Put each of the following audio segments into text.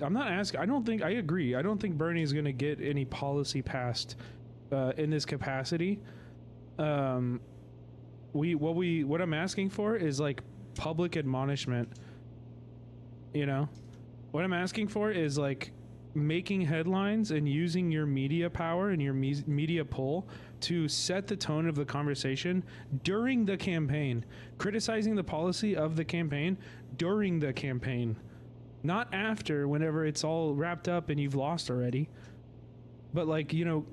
I'm not asking. I agree. I don't think Bernie is going to get any policy passed in this capacity. What I'm asking for is like public admonishment. You know, what I'm asking for is like making headlines and using your media power and your media pull to set the tone of the conversation during the campaign, criticizing the policy of the campaign during the campaign, not after, whenever it's all wrapped up and you've lost already. But like, you know,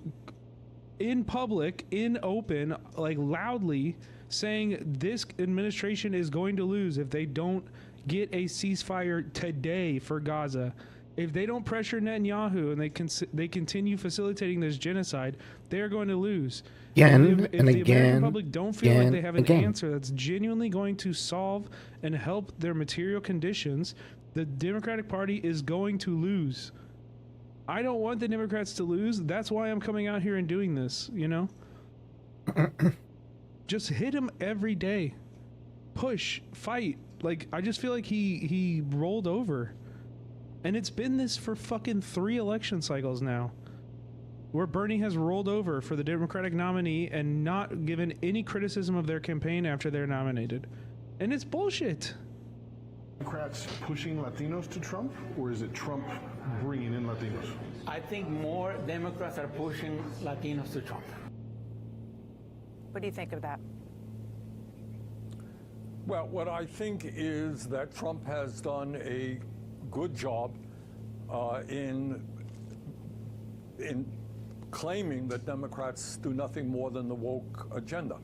in public, in open, like loudly saying this administration is going to lose if they don't get a ceasefire today for Gaza. If they don't pressure Netanyahu and they continue facilitating this genocide, they're going to lose. Again If and the again, American public don't feel like they have an again. answer that's genuinely going to solve and help their material conditions, the Democratic Party is going to lose. I don't want the Democrats to lose. That's why I'm coming out here and doing this, you know? Just hit him every day. Push, fight. Like, I just feel like he rolled over. And it's been this for fucking 3 election cycles now, where Bernie has rolled over for the Democratic nominee and not given any criticism of their campaign after they're nominated. And it's bullshit. Democrats pushing Latinos to Trump, or is it Trump bringing in Latinos? I think more Democrats are pushing Latinos to Trump. What do you think of that? Well, what I think is that Trump has done a good job in claiming that Democrats do nothing more than the woke agenda.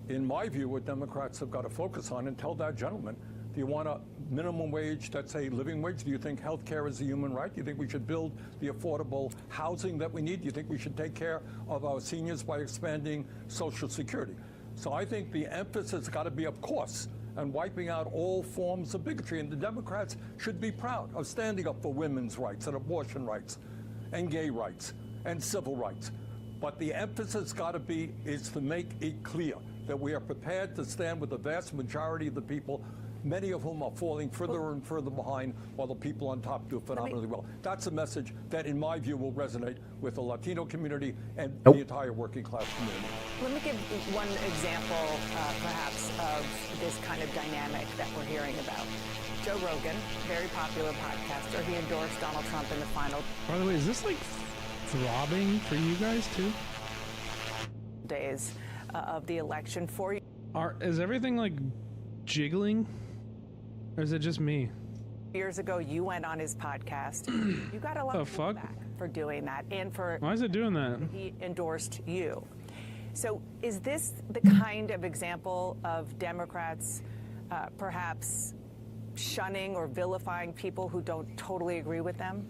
In my view, what Democrats have got to focus on, and tell that gentleman, do you want a minimum wage that's a living wage? Do you think health care is a human right? Do you think we should build the affordable housing that we need? Do you think we should take care of our seniors by expanding Social Security? So I think the emphasis has got to be, of course, and wiping out all forms of bigotry. And the Democrats should be proud of standing up for women's rights and abortion rights and gay rights and civil rights. But the emphasis got to be is to make it clear that we are prepared to stand with the vast majority of the people, many of whom are falling further and further behind, while the people on top do phenomenally well. That's a message that, in my view, will resonate with the Latino community and the entire working class community. Let me give one example, perhaps, of this kind of dynamic that we're hearing about. Joe Rogan, very popular podcaster, he endorsed Donald Trump in the final. By the way, is this like throbbing for you guys too? Days of the election for you. Is everything like jiggling? Or is it just me? Years ago, you went on his podcast. You got a lot of feedback for doing that, and for why is it doing that? He endorsed you. So, is this the kind of example of Democrats perhaps shunning or vilifying people who don't totally agree with them?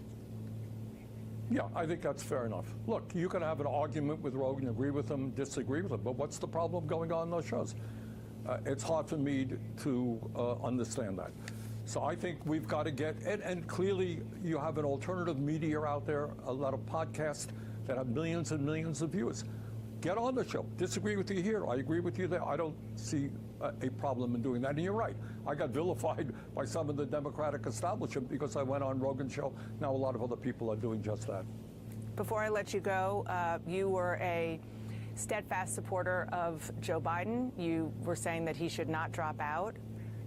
Yeah, I think that's fair enough. Look, you can have an argument with Rogan, agree with him, disagree with him, but what's the problem going on in those shows? It's hard for me to understand that. So I think we've got to get, and clearly you have an alternative media out there, a lot of podcasts that have millions and millions of viewers. Get on the show. Disagree with you here. I agree with you there. I don't see a problem in doing that. And you're right. I got vilified by some of the Democratic establishment because I went on Rogan's show. Now a lot of other people are doing just that. Before I let you go, you were a steadfast supporter of Joe Biden. You were saying that he should not drop out.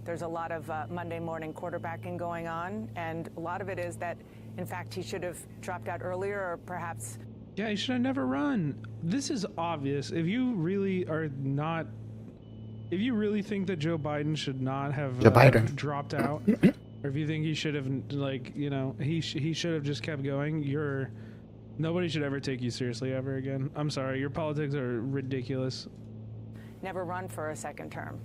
There's a lot of Monday morning quarterbacking going on, and a lot of it is that, in fact, he should have dropped out earlier, or perhaps... Yeah, he should have never run. This is obvious. If you really are not... If you really think that Joe Biden should not have dropped out, or if you think he should have, like, you know, he should have just kept going, nobody should ever take you seriously ever again. I'm sorry, your politics are ridiculous. Never run for a second term.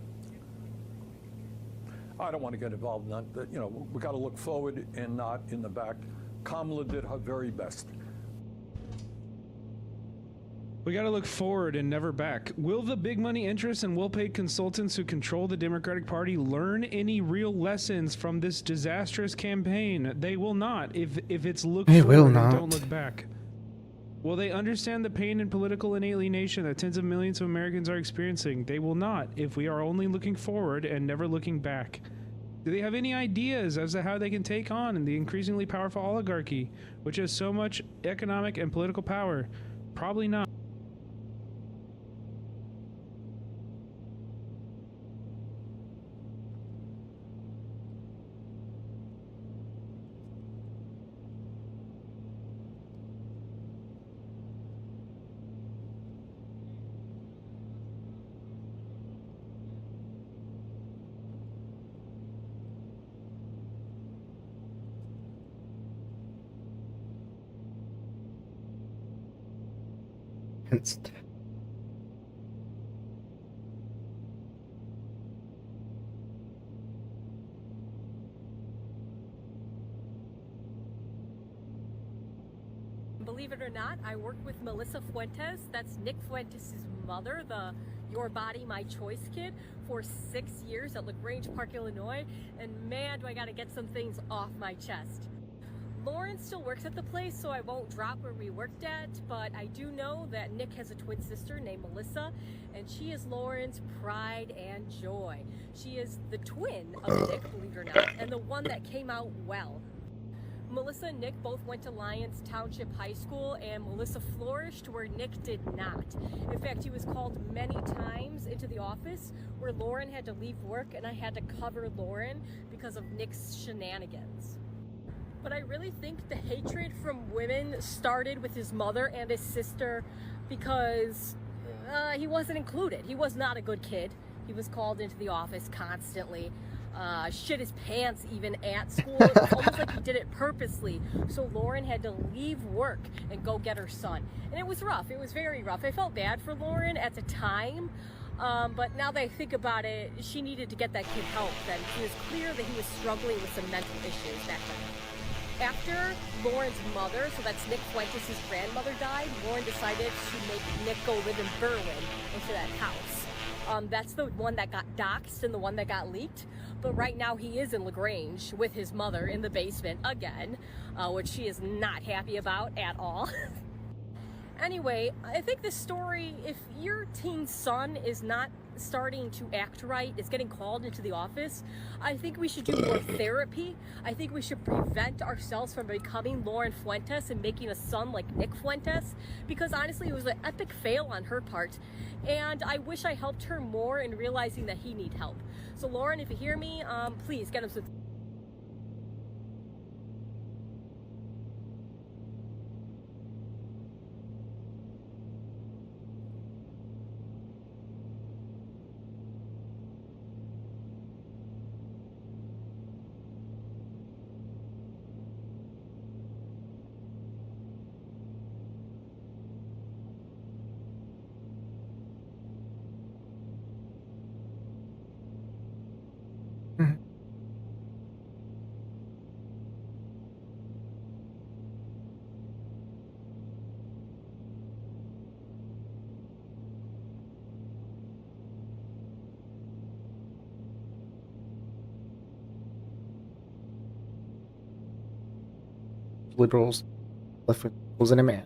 I don't want to get involved in that. You know, we got to look forward and not in the back. Kamala did her very best. We got to look forward and never back. Will the big money interests and well-paid consultants who control the Democratic Party learn any real lessons from this disastrous campaign? They will not. If it's look forward and don't look back. Will they understand the pain and political alienation that tens of millions of Americans are experiencing? They will not, if we are only looking forward and never looking back. Do they have any ideas as to how they can take on the increasingly powerful oligarchy, which has so much economic and political power? Probably not. Believe it or not, I work with Melissa Fuentes. That's Nick Fuentes' mother, the Your Body, My Choice kid, for 6 years at LaGrange Park, Illinois. And man, do I gotta get some things off my chest. Lauren still works at the place, so I won't drop where we worked at, but I do know that Nick has a twin sister named Melissa, and she is Lauren's pride and joy. She is the twin of Nick, believe it or not, and the one that came out well. Melissa and Nick both went to Lyons Township High School, and Melissa flourished where Nick did not. In fact, he was called many times into the office where Lauren had to leave work, and I had to cover Lauren because of Nick's shenanigans. But I really think the hatred from women started with his mother and his sister because he wasn't included. He was not a good kid. He was called into the office constantly. Shit his pants even at school. It was almost like he did it purposely. So Lauren had to leave work and go get her son. And it was rough. It was very rough. I felt bad for Lauren at the time. But now that I think about it, she needed to get that kid help. And it was clear that he was struggling with some mental issues that time. After Lauren's mother, so that's Nick Fuentes' grandmother, died, Lauren decided to make Nick go live in Berlin into that house. That's the one that got doxxed and the one that got leaked. But right now he is in LaGrange with his mother in the basement again, which she is not happy about at all. Anyway, I think this story, if your teen son is not starting to act right, is getting called into the office, I think we should do more therapy. I think we should prevent ourselves from becoming Lauren Fuentes and making a son like Nick Fuentes, because honestly, it was an epic fail on her part. And I wish I helped her more in realizing that he needs help. So Lauren, if you hear me, please get him some. Liberals, left wing liberals, and a man.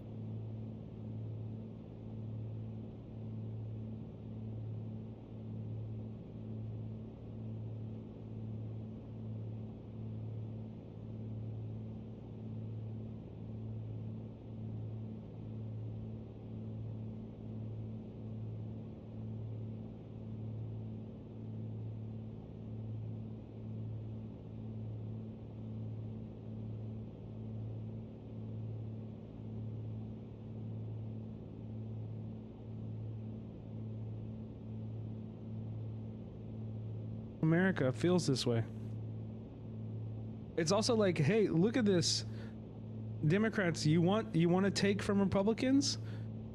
America feels this way. It's also like, hey, look at this. Democrats, you want to take from Republicans?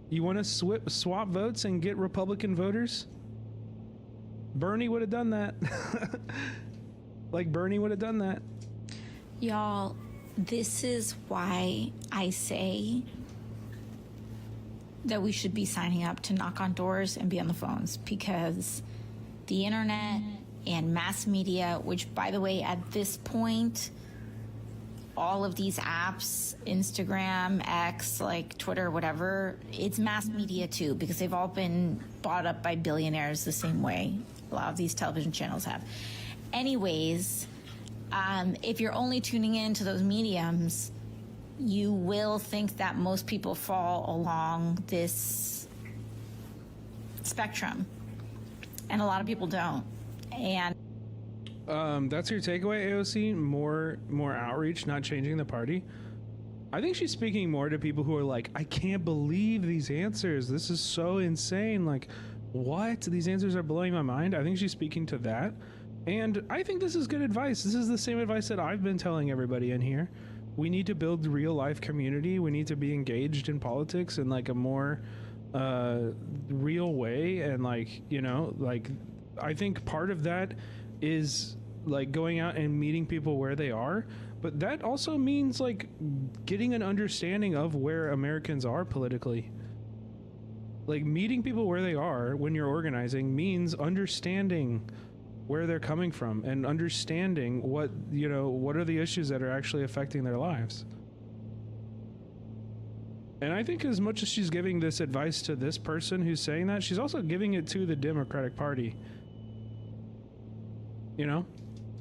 You want to swap votes and get Republican voters? Bernie would have done that. Like Bernie would have done that. Y'all, this is why I say that we should be signing up to knock on doors and be on the phones, because the internet and mass media, which, by the way, at this point, all of these apps, Instagram, X, like Twitter, whatever, it's mass media too, because they've all been bought up by billionaires the same way a lot of these television channels have. Anyways, If you're only tuning in to those mediums, you will think that most people fall along this spectrum, and a lot of people don't. And that's your takeaway, AOC? More outreach, not changing the party? I think she's speaking more to people who are like, I can't believe these answers. This is so insane. Like, what? These answers are blowing my mind. I think she's speaking to that. And I think this is good advice. This is the same advice that I've been telling everybody in here. We need to build real life community. We need to be engaged in politics in like a more real way. And like, you know, like, I think part of that is like going out and meeting people where they are. But that also means like getting an understanding of where Americans are politically. Like meeting people where they are when you're organizing means understanding where they're coming from and understanding what, you know, what are the issues that are actually affecting their lives. And I think as much as she's giving this advice to this person who's saying that, she's also giving it to the Democratic Party. You know?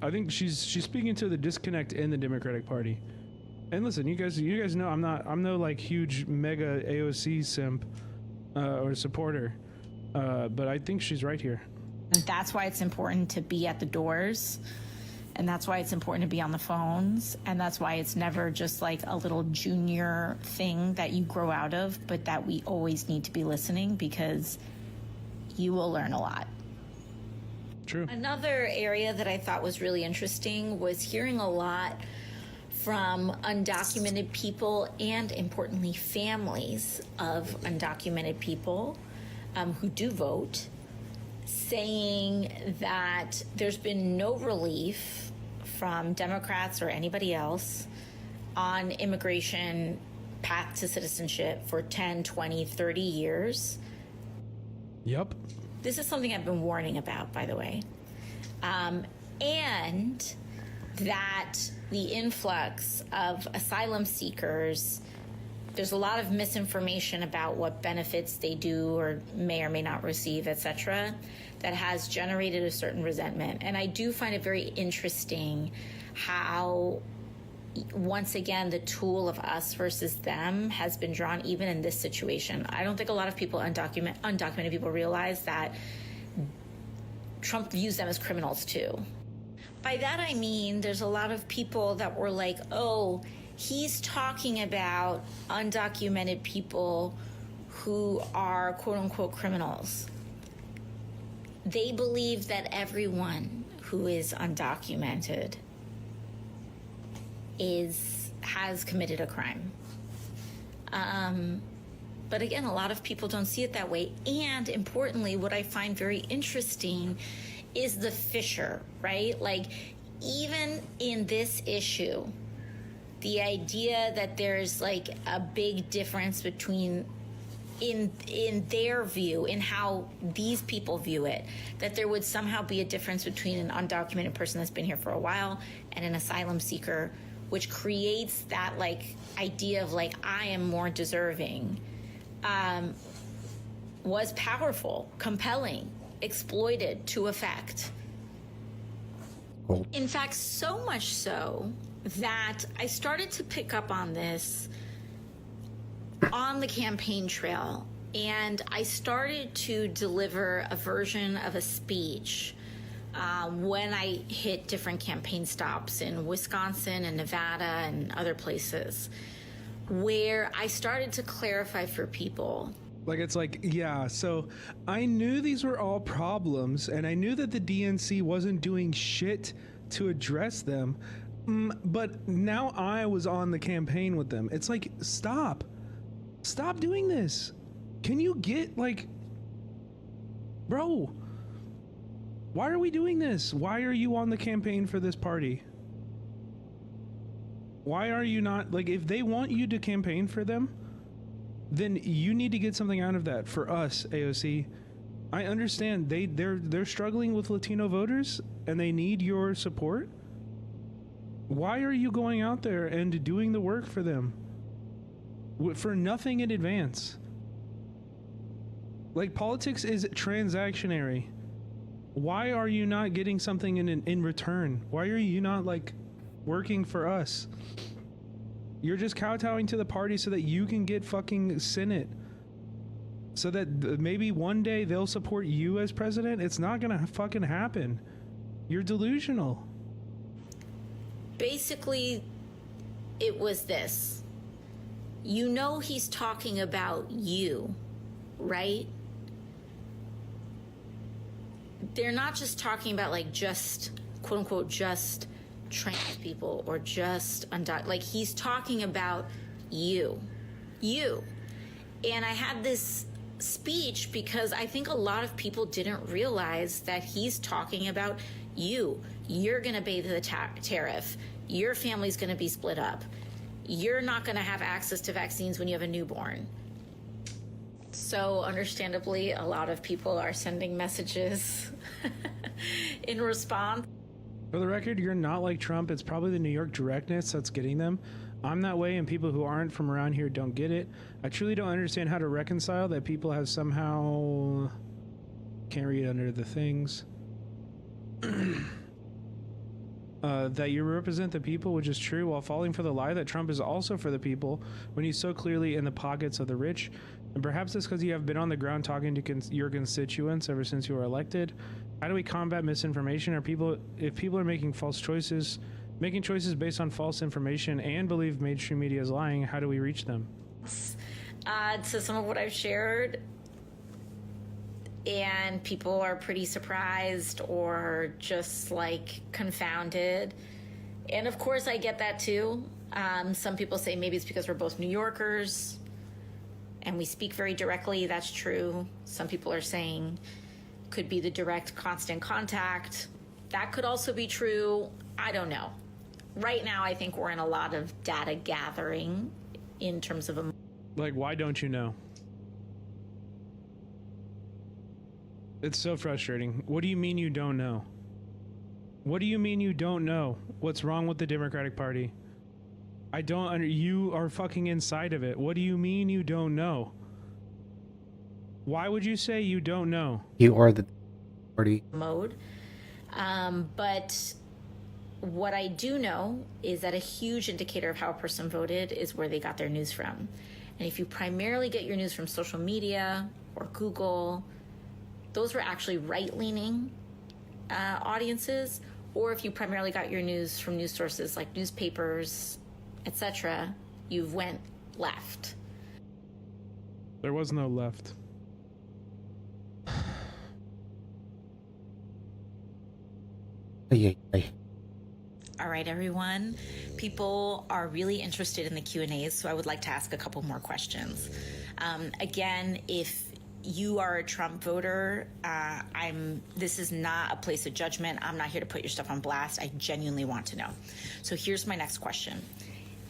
I think she's speaking to the disconnect in the Democratic Party. And listen, you guys know I'm no like huge mega AOC simp or supporter, but I think she's right here. And that's why it's important to be at the doors, and that's why it's important to be on the phones, and that's why it's never just like a little junior thing that you grow out of, but that we always need to be listening, because you will learn a lot. True. Another area that I thought was really interesting was hearing a lot from undocumented people and, importantly, families of undocumented people who do vote, saying that there's been no relief from Democrats or anybody else on immigration path to citizenship for 10, 20, 30 years. Yep. This is something I've been warning about, by the way. And that the influx of asylum seekers, there's a lot of misinformation about what benefits they do or may not receive, etc., that has generated a certain resentment. And I do find it very interesting how, once again, the tool of us versus them has been drawn even in this situation. I don't think a lot of people, undocumented people, realize that Trump views them as criminals too. By that I mean there's a lot of people that were like, oh, he's talking about undocumented people who are quote unquote criminals. They believe that everyone who is undocumented has committed a crime. But again, a lot of people don't see it that way. And importantly, what I find very interesting is the fissure, right? Like, even in this issue, the idea that there's like a big difference between in their view, in how these people view it, that there would somehow be a difference between an undocumented person that's been here for a while and an asylum seeker, which creates that like idea of like, I am more deserving, was powerful, compelling, exploited to effect. In fact, so much so that I started to pick up on this on the campaign trail, and I started to deliver a version of a speech when I hit different campaign stops in Wisconsin and Nevada and other places, where I started to clarify for people. Like, it's like, yeah, so I knew these were all problems, and I knew that the DNC wasn't doing shit to address them, but now I was on the campaign with them. It's like, stop doing this. Can you get, like, bro, why are we doing this? Why are you on the campaign for this party? Why are you not, like, if they want you to campaign for them, then you need to get something out of that. For us, AOC, I understand they're struggling with Latino voters and they need your support. Why are you going out there and doing the work for them for nothing in advance? Like, politics is transactionary. Why are you not getting something in return? Why are you not like working for us? You're just kowtowing to the party so that you can get fucking Senate. So that maybe one day they'll support you as president. It's not gonna fucking happen. You're delusional. Basically, it was this. You know he's talking about you, right? They're not just talking about like just, quote unquote, just trans people or just undocumented. Like he's talking about you. And I had this speech because I think a lot of people didn't realize that he's talking about you. You're going to pay the tariff. Your family's going to be split up. You're not going to have access to vaccines when you have a newborn. So understandably, a lot of people are sending messages in response. For the record, you're not like Trump. It's probably the New York directness that's getting them. I'm that way, and people who aren't from around here don't get it. I truly don't understand how to reconcile that people have somehow... Can't read under the things. That you represent the people, which is true, while falling for the lie that Trump is also for the people when he's so clearly in the pockets of the rich. And perhaps it's because you have been on the ground talking to your constituents ever since you were elected. How do we combat misinformation? If people are making choices based on false information and believe mainstream media is lying, how do we reach them? To some of what I've shared, and people are pretty surprised or just like confounded. And of course I get that too. Some people say maybe it's because we're both New Yorkers and we speak very directly. That's true. Some people are saying could be the direct constant contact. That could also be true. I don't know. Right now I think we're in a lot of data gathering in terms of like, why don't you know? It's so frustrating. What do you mean you don't know? What do you mean you don't know? What's wrong with the Democratic Party? I don't you are fucking inside of it. What do you mean you don't know? Why would you say you don't know? You are the party. Mode. But what I do know is that a huge indicator of how a person voted is where they got their news from. And if you primarily get your news from social media or Google, those were actually right-leaning audiences, or if you primarily got your news from news sources like newspapers, etc., you went left. There was no left. All right, everyone. People are really interested in the Q&As, so I would like to ask a couple more questions. Again, if you are a Trump voter, this is not a place of judgment. I'm not here to put your stuff on blast. I genuinely want to know. So here's my next question.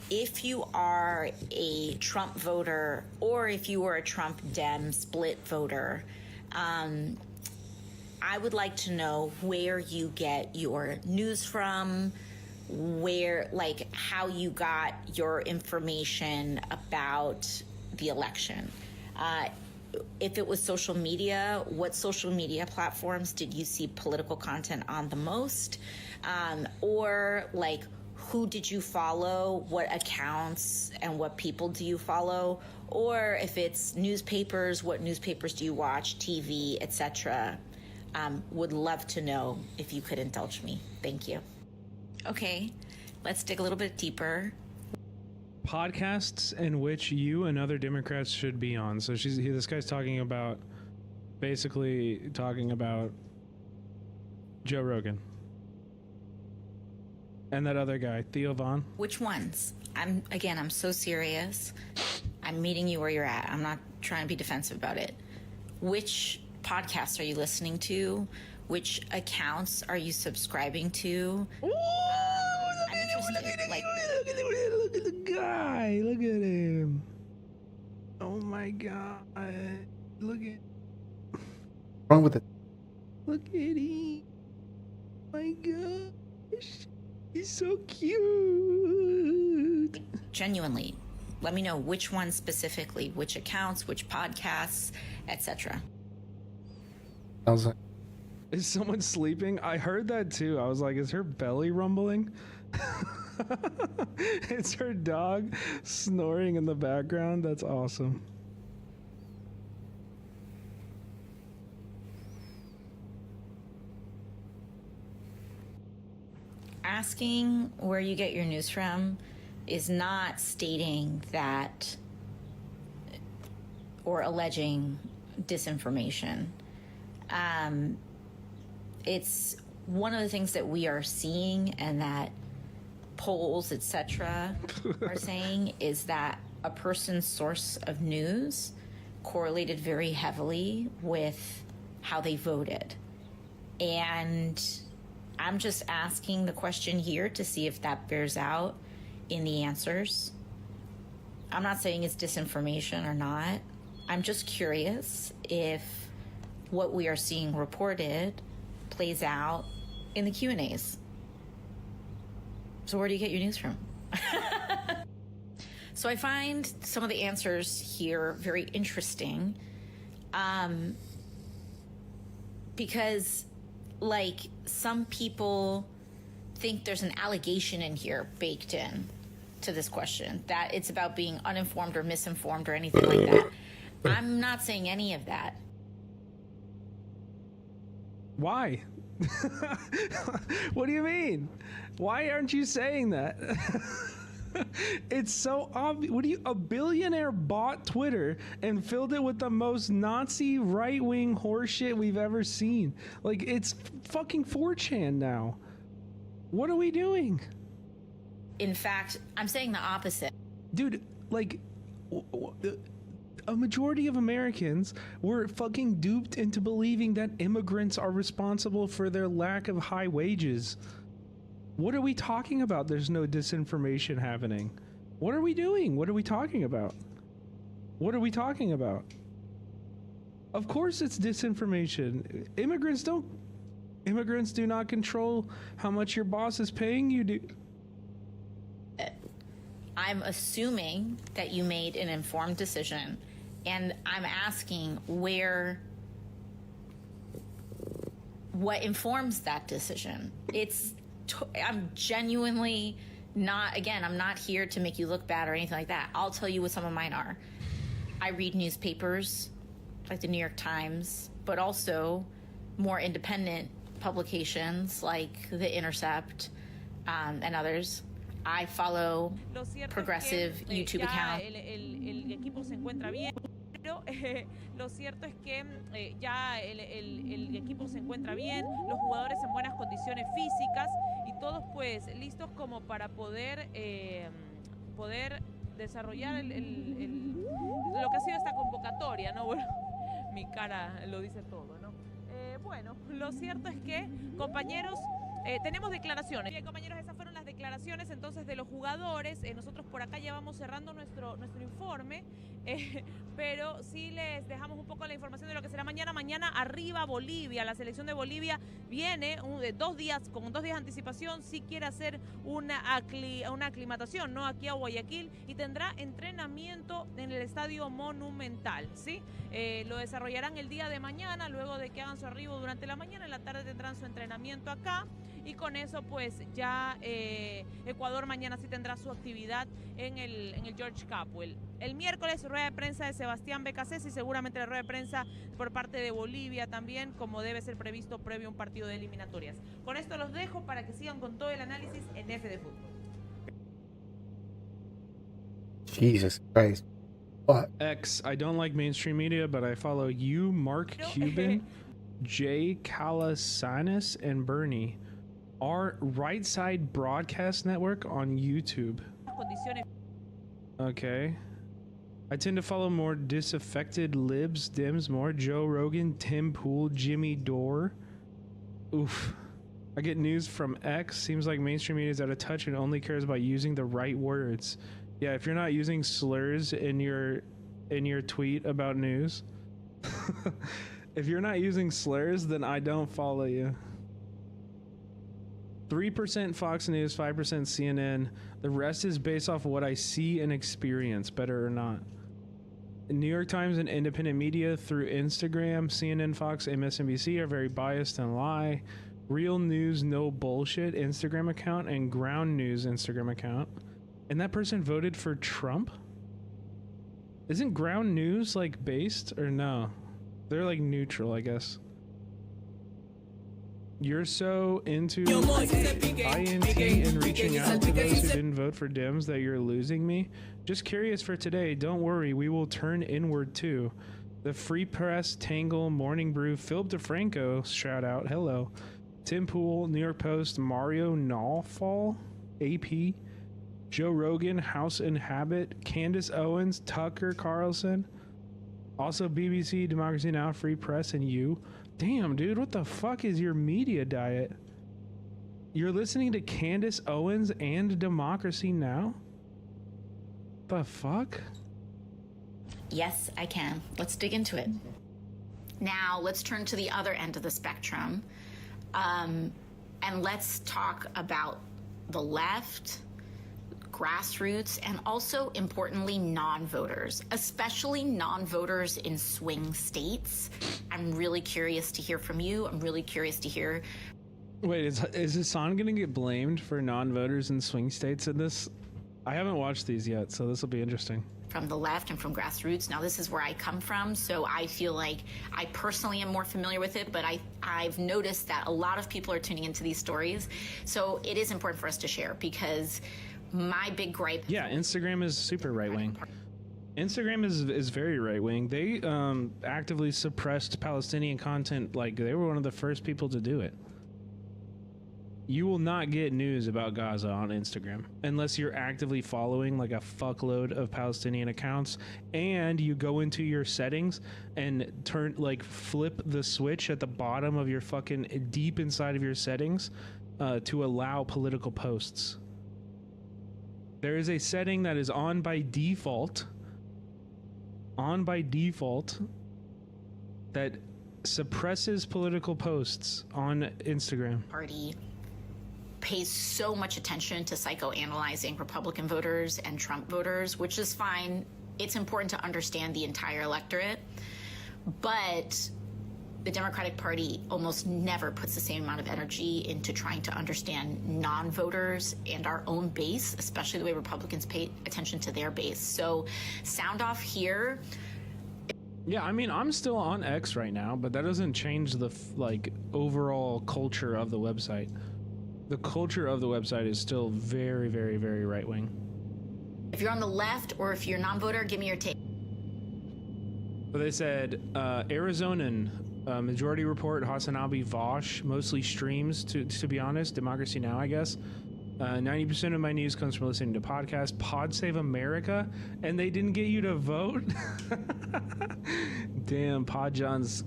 If you are a Trump voter, or if you are a Trump Dem split voter, I would like to know where you get your news from, how you got your information about the election. If it was social media, what social media platforms did you see political content on the most? Or who did you follow? What accounts and what people do you follow? Or if it's newspapers, what newspapers do you watch, TV, etc.? Would love to know if you could indulge me. Thank you. Okay, let's dig a little bit deeper. Podcasts in which you and other Democrats should be on. So this guy's basically talking about Joe Rogan. And that other guy, Theo Vaughn. Which ones? I'm so serious. I'm meeting you where you're at. I'm not trying to be defensive about it. Which podcasts are you listening to? Which accounts are you subscribing to? Ooh, look at the guy. Look at him. Oh my God. Look at... What's wrong with it? Look at him. My gosh. He's so cute. Genuinely, let me know which ones specifically, which accounts, which podcasts, etc. Sounds like Is someone sleeping? I heard that too. I was like, is her belly rumbling? It's her dog snoring in the background. That's awesome. Asking where you get your news from is not stating that or alleging disinformation. It's one of the things that we are seeing and that polls, etc., are saying is that a person's source of news correlated very heavily with how they voted. And I'm just asking the question here to see if that bears out in the answers. I'm not saying it's disinformation or not. I'm just curious if what we are seeing reported plays out in the Q&As. So where do you get your news from? So I find some of the answers here very interesting, because like some people think there's an allegation in here baked in to this question that it's about being uninformed or misinformed or anything like that. I'm not saying any of that. Why? What do you mean? Why aren't you saying that? It's so obvious. What do you? A billionaire bought Twitter and filled it with the most Nazi right-wing horseshit we've ever seen. Like, it's fucking 4chan now. What are we doing? In fact, I'm saying the opposite. Dude, like, a majority of Americans were fucking duped into believing that immigrants are responsible for their lack of high wages. What are we talking about? There's no disinformation happening. What are we doing? What are we talking about? What are we talking about? Of course it's disinformation. Immigrants do not control how much your boss is paying you to. I'm assuming that you made an informed decision, and I'm asking what informs that decision. I'm genuinely not, again, I'm not here to make you look bad or anything like that. I'll tell you what some of mine are. I read newspapers like the New York Times, but also more independent publications like The Intercept and others. I follow progressive YouTube account. El equipo se encuentra bien. Pero lo cierto es que ya el equipo se encuentra bien, los jugadores en buenas condiciones físicas y todos pues listos como para poder desarrollar lo que ha sido esta convocatoria, ¿no? Bueno, mi cara lo dice todo, ¿no? Bueno, lo cierto es que, compañeros, tenemos declaraciones. Bien, compañeros, esas fueron las declaraciones entonces de los jugadores. Nosotros por acá ya vamos cerrando nuestro informe, pero sí les dejamos un poco la información de lo que será mañana. Mañana arriba Bolivia, la selección de Bolivia viene con 2 días de anticipación, si quiere hacer una aclimatación, ¿no? Aquí a Guayaquil, y tendrá entrenamiento en el Estadio Monumental, ¿sí? Lo desarrollarán el día de mañana, luego de que hagan su arribo durante la mañana. En la tarde tendrán su entrenamiento acá. Y con eso pues ya Ecuador mañana sí tendrá su actividad en el George Capwell. El miércoles rueda de prensa de Sebastián Becasés y seguramente la rueda de prensa por parte de Bolivia también, como debe ser previsto previo a un partido de eliminatorias. Con esto los dejo para que sigan con todo el análisis en F de Fútbol. Jesus Christ. What? X, I don't like mainstream media, but I follow you, Mark Cuban, Jay Calasanis, and Bernie. Our Right Side Broadcast Network on YouTube. Okay. I tend to follow more disaffected libs, Dims, more Joe Rogan, Tim Pool, Jimmy Dore. Oof. I get news from X. Seems like mainstream media is out of touch and only cares about using the right words. Yeah, if you're not using slurs in your tweet about news, if you're not using slurs, then I don't follow you. 3% Fox News, 5% CNN. The rest is based off of what I see and experience, better or not. New York Times and independent media through Instagram, CNN, Fox, MSNBC are very biased and lie. Real News No Bullshit Instagram account and Ground News Instagram account. And that person voted for Trump? Isn't Ground News like based or no? They're like neutral, I guess. You're so into INT and reaching out to those who didn't vote for Dems that you're losing me? Just curious for today. Don't worry, we will turn inward too. The Free Press, Tangle, Morning Brew, Philip DeFranco, shout out, hello. Tim Pool, New York Post, Mario Nawfal, AP, Joe Rogan, House and Habit, Candace Owens, Tucker Carlson, also BBC, Democracy Now!, Free Press, and you. Damn, dude, what the fuck is your media diet? You're listening to Candace Owens and Democracy Now!? The fuck? Yes, I can. Let's dig into it. Now, let's turn to the other end of the spectrum. And let's talk about the left, grassroots, and also, importantly, non-voters, especially non-voters in swing states. I'm really curious to hear from you. I'm really curious to hear. Wait, is Hassan going to get blamed for non-voters in swing states in this? I haven't watched these yet, so this will be interesting. From the left and from grassroots. Now, this is where I come from, so I feel like I personally am more familiar with it, but I've noticed that a lot of people are tuning into these stories, so it is important for us to share, because my big gripe... Yeah, Instagram is super right-wing. Instagram is very right-wing. They actively suppressed Palestinian content. Like, they were one of the first people to do it. You will not get news about Gaza on Instagram unless you're actively following like a fuckload of Palestinian accounts and you go into your settings and flip the switch at the bottom of your fucking deep inside of your settings to allow political posts. There is a setting that is on by default that suppresses political posts on Instagram. Party pays so much attention to psychoanalyzing Republican voters and Trump voters, which is fine. It's important to understand the entire electorate. But the Democratic Party almost never puts the same amount of energy into trying to understand non-voters and our own base, especially the way Republicans pay attention to their base. So sound off here. Yeah, I mean, I'm still on X right now, but that doesn't change the overall culture of the website. The culture of the website is still very, very, very right-wing. If you're on the left or if you're a non-voter, give me your take. So they said Arizonan Majority Report, Hasanabi, Vosh, mostly streams, to be honest. Democracy Now!, I guess. 90% of my news comes from listening to podcasts. Pod Save America, and they didn't get you to vote? Damn, Pod John's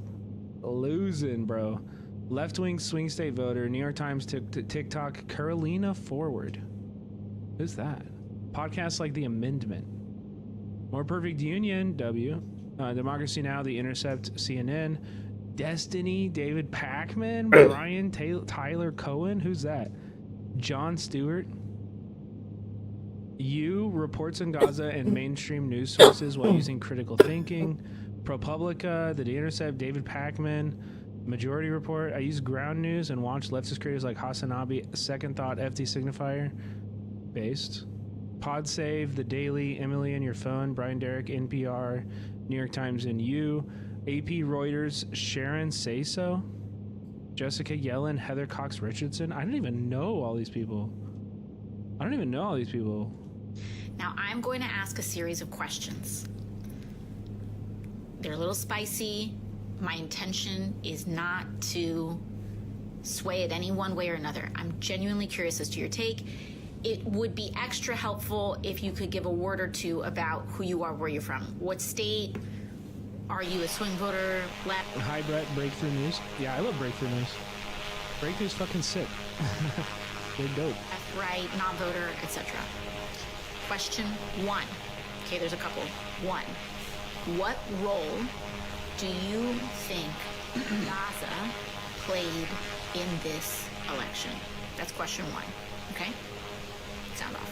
losing, bro. Left-wing swing state voter, New York Times, TikTok, Carolina Forward. Who's that? Podcasts like The Amendment. More Perfect Union, W. Democracy Now!, The Intercept, CNN. Destiny, David Pakman, Brian Tyler Cohen. Who's that? Jon Stewart. You, Reports on Gaza and mainstream news sources while using critical thinking. ProPublica, The Intercept, David Pakman. Majority Report. I use Ground News and watch leftist creators like Hasanabi, Second Thought, FT Signifier. Based. Pod Save, The Daily, Emily in Your Phone, Brian Derrick, NPR, New York Times and You. AP Reuters, Sharon Say So. Jessica Yellen, Heather Cox Richardson. I don't even know all these people. Now I'm going to ask a series of questions. They're a little spicy. My intention is not to sway it any one way or another. I'm genuinely curious as to your take. It would be extra helpful if you could give a word or two about who you are, where you're from. What state? Are you a swing voter? Left? Hi, Brett. Breakthrough News. Yeah, I love Breakthrough News. Breakthrough's fucking sick. They're dope. Left, right, non-voter, etc. Question 1. Okay, there's a couple. 1. What role do you think Gaza played in this election? That's question 1. Okay? Sound off.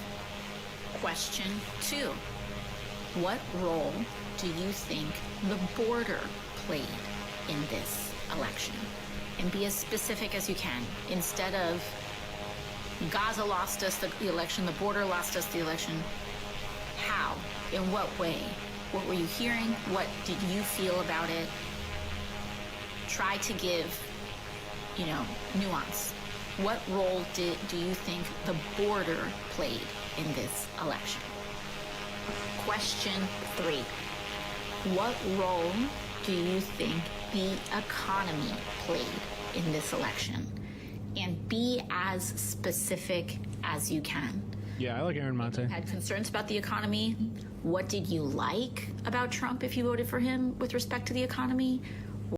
Question 2. What role do you think the border played in this election? And be as specific as you can. Instead of Gaza lost us the election, the border lost us the election. How? In what way? What were you hearing? What did you feel about it? Try to give, nuance. What role do you think the border played in this election? Question 3. What role do you think the economy played in this election? And be as specific as you can. Yeah, I like Aaron Monte. You had concerns about the economy. What did you like about Trump if you voted for him with respect to the economy?